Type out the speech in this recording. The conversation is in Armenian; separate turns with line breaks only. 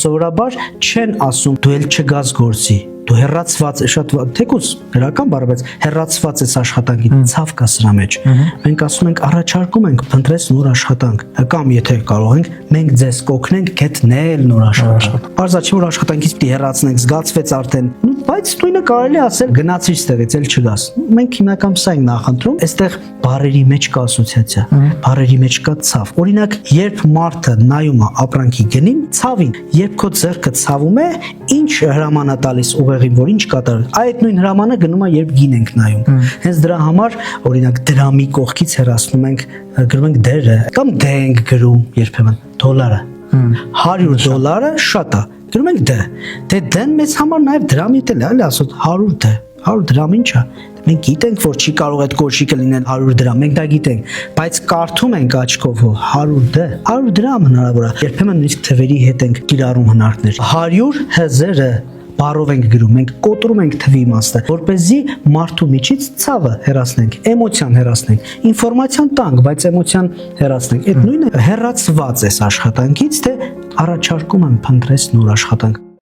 Սովորաբար չեն ասում դու էլ չգաս գործի, դու հեռացված շատ թեկուզ գրական բառ, բայց հեռացված ես աշխատանքի, ցավ կա սրա մեջ։ Մենք ասում ենք առաջարկում ենք փնտրես նոր աշխատանք, կամ եթե կարող ենք, մենք ձեզ կօգնենք գտնել նոր աշխատանք։ Պարզաչի որ աշխատանքից պիտի հեռացնենք, զգացվեց արդեն, բայց նույնը կարելի է ասել գնացիր ստեղից էլ չգաս։ Մենք հիմնական սա ենք նախընտրում, այստեղ բառերի մեջ կա ասոցիացիա, բառերի մեջ կա ցավ։ Օրինակ, երբ մարդը նայում է ապրանքի գնին, ցավին, երբ քո ձեռքը ցավում է, ինչ հրաման է տալիս ուղեղին, որ ինչ կատարել։ Այդ նույն հրամանը գնում է, երբ գին ենք նայում։ Հենց դրա համար, օրինակ, դրամի կողքից հեռացնում ենք, գրում ենք դերը, կամ դե ենք գրում երբեմն դոլարը։ $100 շատ է։ Գրում ենք դե։ Դե դեն մեզ համար նաև դրամի էլ է, ասած 100 դե։ 100 դրամ ինչ է։ Մենք գիտենք, որ չի կարող այդ կոշիկը լինել 100 դրամ, մենք դա գիտենք, բայց կարդում ենք աչքով 100 դե, 100 դրամ հնարավոր է։ Երբեմն նույնիսկ թվերի հետ ենք կիրառում հնարքներ։ 100 հազարը բառով ենք գրում, մենք կոտրում ենք թվի իմաստը, որպեսզի մարդու միջից ցավը հեռացնենք, էմոցիան հեռացնենք, ինֆորմացիան տանք, բայց էմոցիան հեռացնենք։ Այդ նույնը հեռացված է աշխատանքից, թե առաջարկում եմ փնտրես նոր աշխատանք։